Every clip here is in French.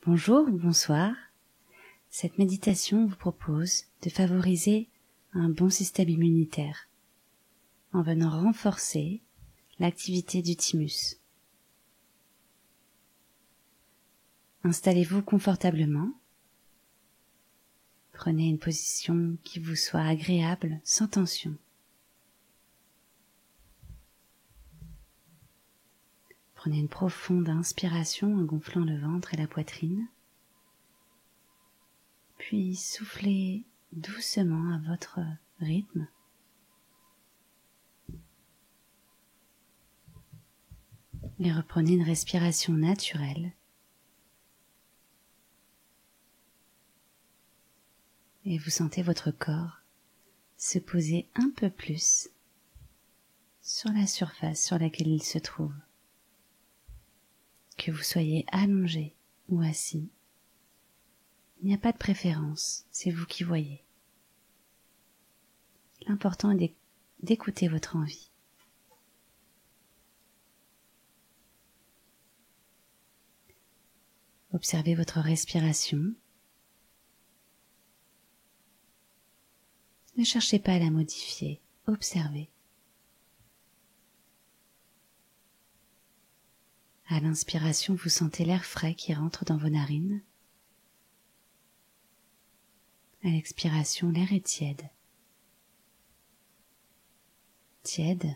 Bonjour ou bonsoir. Cette méditation vous propose de favoriser un bon système immunitaire en venant renforcer l'activité du thymus. Installez-vous confortablement. Prenez une position qui vous soit agréable sans tension. Prenez une profonde inspiration en gonflant le ventre et la poitrine. Puis soufflez doucement à votre rythme. Et reprenez une respiration naturelle. Et vous sentez votre corps se poser un peu plus sur la surface sur laquelle il se trouve. Que vous soyez allongé ou assis, il n'y a pas de préférence, c'est vous qui voyez. L'important est d'écouter votre envie. Observez votre respiration. Ne cherchez pas à la modifier, observez. À l'inspiration, vous sentez l'air frais qui rentre dans vos narines. À l'expiration, l'air est tiède. Tiède,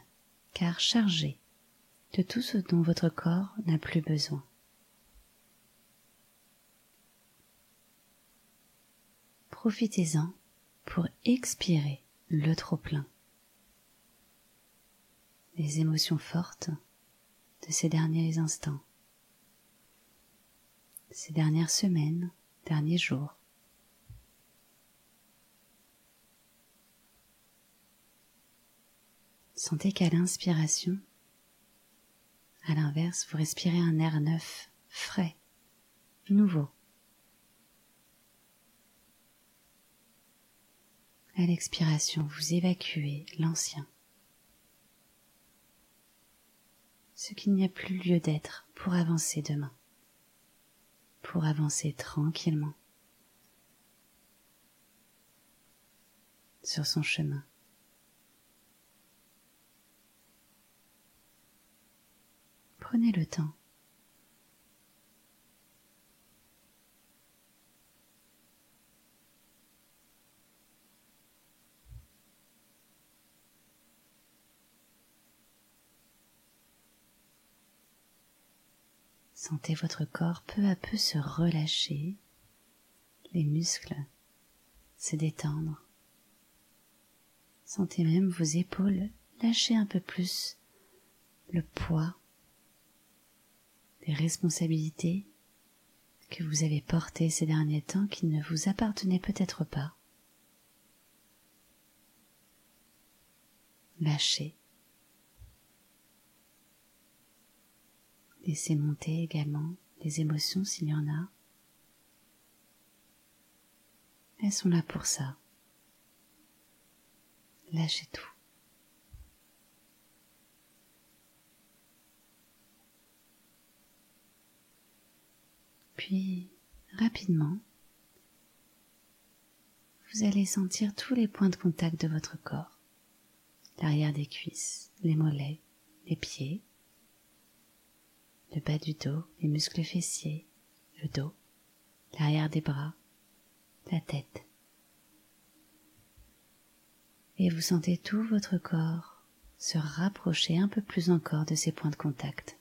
car chargé de tout ce dont votre corps n'a plus besoin. Profitez-en pour expirer le trop-plein. Les émotions fortes de ces derniers instants, ces dernières semaines, derniers jours. Sentez qu'à l'inspiration, à l'inverse, vous respirez un air neuf, frais, nouveau. À l'expiration, vous évacuez l'ancien. Ce qu'il n'y a plus lieu d'être pour avancer demain, pour avancer tranquillement sur son chemin. Prenez le temps. Sentez votre corps peu à peu se relâcher, les muscles se détendre. Sentez même vos épaules lâcher un peu plus le poids des responsabilités que vous avez portées ces derniers temps qui ne vous appartenaient peut-être pas. Lâchez. Laissez monter également les émotions s'il y en a. Elles sont là pour ça. Lâchez tout. Puis, rapidement, vous allez sentir tous les points de contact de votre corps. L'arrière des cuisses, les mollets, les pieds, le bas du dos, les muscles fessiers, le dos, l'arrière des bras, la tête. Et vous sentez tout votre corps se rapprocher un peu plus encore de ces points de contact.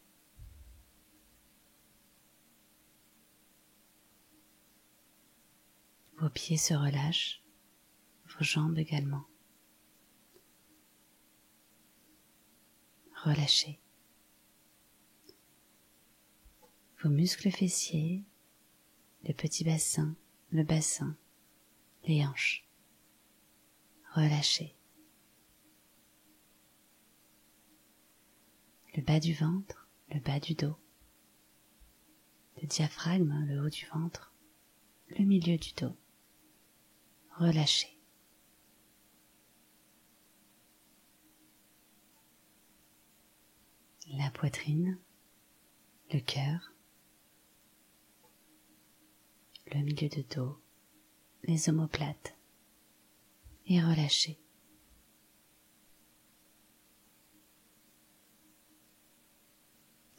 Vos pieds se relâchent, vos jambes également. Relâchez. Vos muscles fessiers, le petit bassin, le bassin, les hanches. Relâchez. Le bas du ventre, le bas du dos, le diaphragme, le haut du ventre, le milieu du dos. Relâchez. La poitrine, le cœur, le milieu de dos, les omoplates, et relâchez.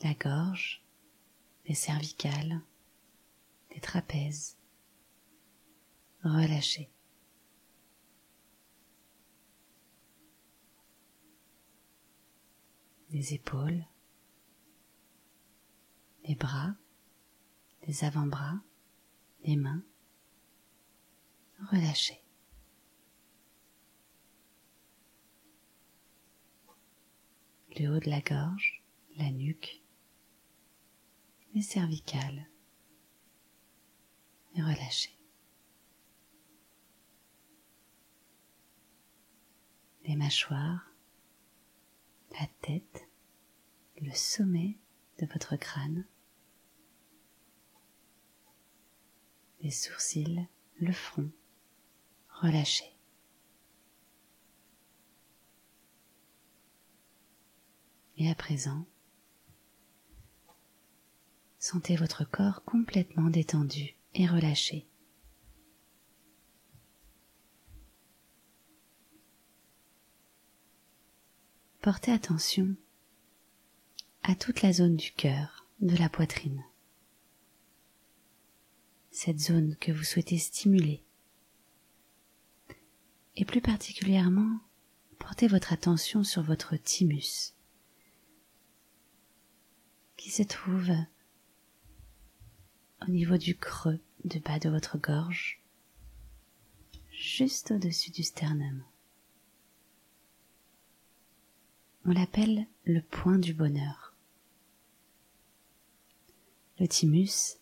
La gorge, les cervicales, les trapèzes, relâchez. Les épaules, les bras, les avant-bras, les mains, relâchez. Le haut de la gorge, la nuque, les cervicales, et relâchez. Les mâchoires, la tête, le sommet de votre crâne, les sourcils, le front, relâchez. Et à présent, sentez votre corps complètement détendu et relâché. Portez attention à toute la zone du cœur, de la poitrine. Cette zone que vous souhaitez stimuler. Et plus particulièrement, portez votre attention sur votre thymus, qui se trouve au niveau du creux du bas de votre gorge, juste au-dessus du sternum. On l'appelle le point du bonheur. Le thymus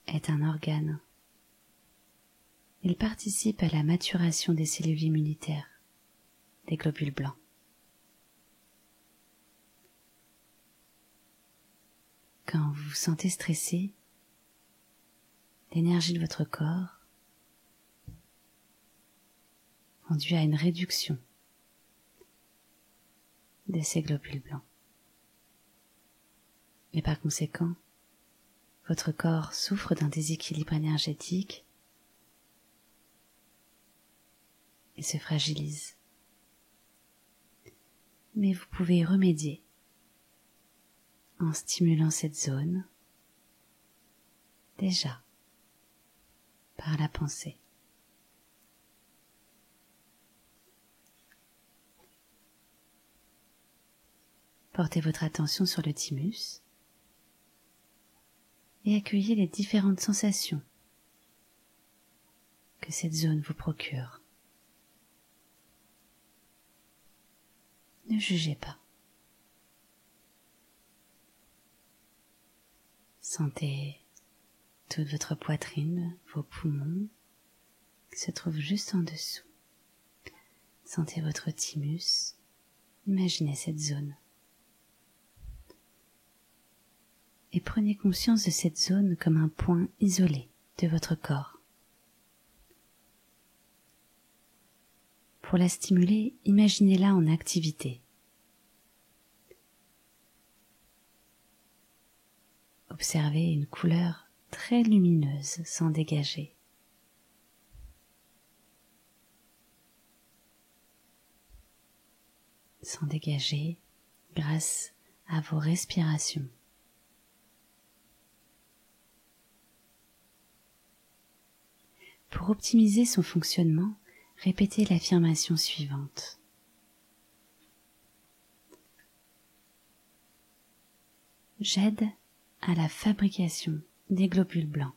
est un organe. Il participe à la maturation des cellules immunitaires, des globules blancs. Quand vous vous sentez stressé, l'énergie de votre corps conduit à une réduction de ces globules blancs. Et par conséquent, votre corps souffre d'un déséquilibre énergétique et se fragilise. Mais vous pouvez y remédier en stimulant cette zone déjà par la pensée. Portez votre attention sur le thymus et accueillez les différentes sensations que cette zone vous procure. Ne jugez pas. Sentez toute votre poitrine, vos poumons qui se trouvent juste en dessous. Sentez votre thymus. Imaginez cette zone. Et prenez conscience de cette zone comme un point isolé de votre corps. Pour la stimuler, imaginez-la en activité. Observez une couleur très lumineuse s'en dégager. S'en dégager grâce à vos respirations. Pour optimiser son fonctionnement, répétez l'affirmation suivante. J'aide à la fabrication des globules blancs.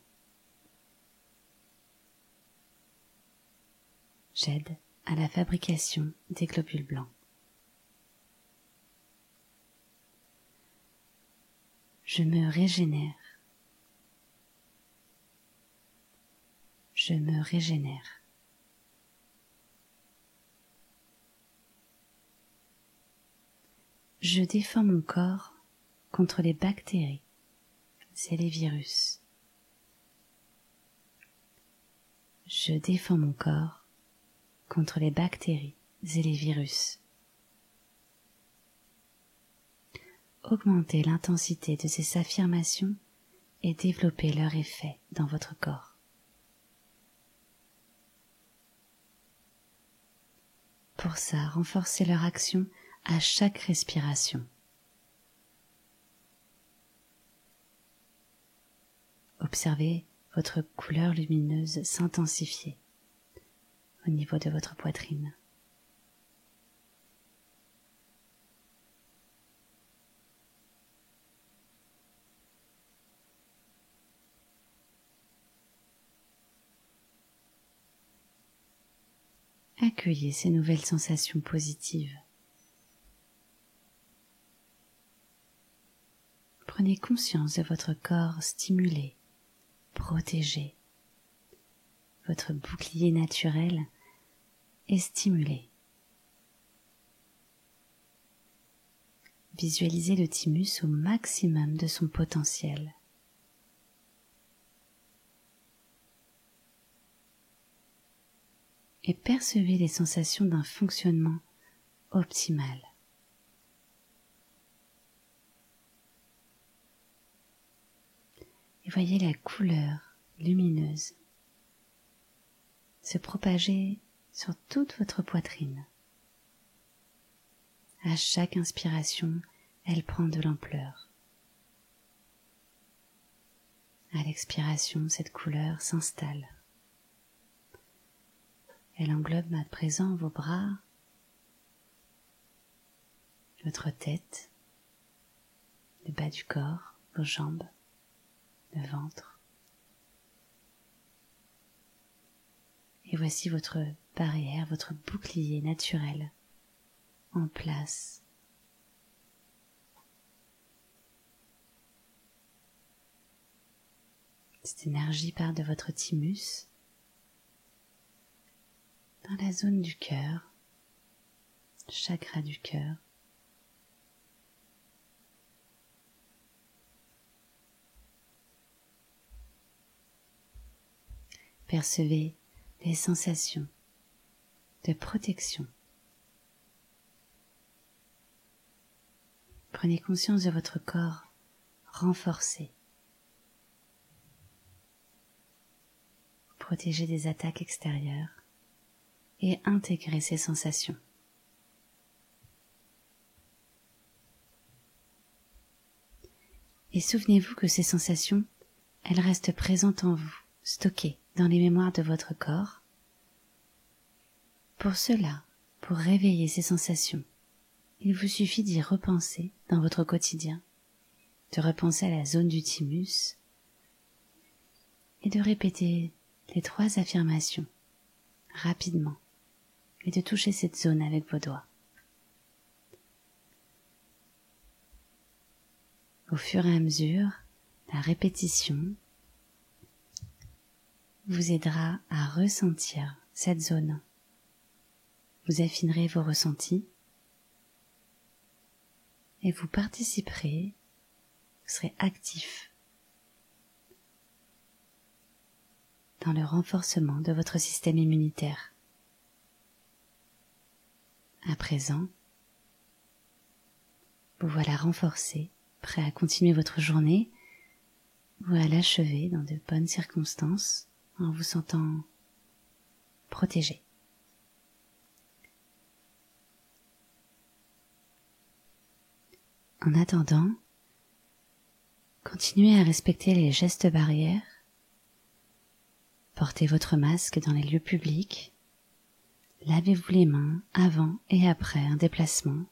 J'aide à la fabrication des globules blancs. Je me régénère. Je me régénère. Je défends mon corps contre les bactéries et les virus. Je défends mon corps contre les bactéries et les virus. Augmentez l'intensité de ces affirmations et développer leur effet dans votre corps. Pour ça, renforcez leur action à chaque respiration. Observez votre couleur lumineuse s'intensifier au niveau de votre poitrine. Accueillez ces nouvelles sensations positives. Prenez conscience de votre corps stimulé, protégé. Votre bouclier naturel est stimulé. Visualisez le thymus au maximum de son potentiel. Et percevez les sensations d'un fonctionnement optimal. Et voyez la couleur lumineuse se propager sur toute votre poitrine. À chaque inspiration, elle prend de l'ampleur. À l'expiration, cette couleur s'installe. Elle englobe à présent vos bras, votre tête, le bas du corps, vos jambes, le ventre. Et voici votre barrière, votre bouclier naturel en place. Cette énergie part de votre thymus dans la zone du cœur, chakra du cœur. Percevez les sensations de protection. Prenez conscience de votre corps renforcé, protégé des attaques extérieures et intégrez ces sensations. Et souvenez-vous que ces sensations, elles restent présentes en vous, stockées dans les mémoires de votre corps. Pour cela, pour réveiller ces sensations, il vous suffit d'y repenser dans votre quotidien, de repenser à la zone du thymus et de répéter les 3 affirmations rapidement et de toucher cette zone avec vos doigts. Au fur et à mesure, la répétition vous aidera à ressentir cette zone. Vous affinerez vos ressentis et vous participerez, vous serez actif dans le renforcement de votre système immunitaire. À présent, vous voilà renforcé, prêt à continuer votre journée ou à l'achever dans de bonnes circonstances en vous sentant protégé. En attendant, continuez à respecter les gestes barrières. Portez votre masque dans les lieux publics. Lavez-vous les mains avant et après un déplacement.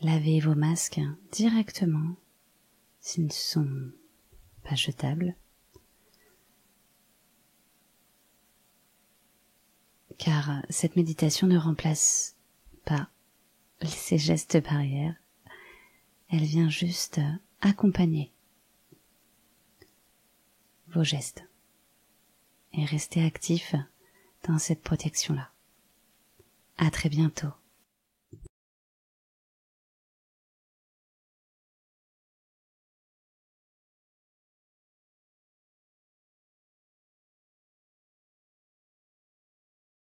Lavez vos masques directement s'ils ne sont pas jetables. Car cette méditation ne remplace pas ces gestes barrières. Elle vient juste accompagner vos gestes et rester actif dans cette protection-là. À très bientôt.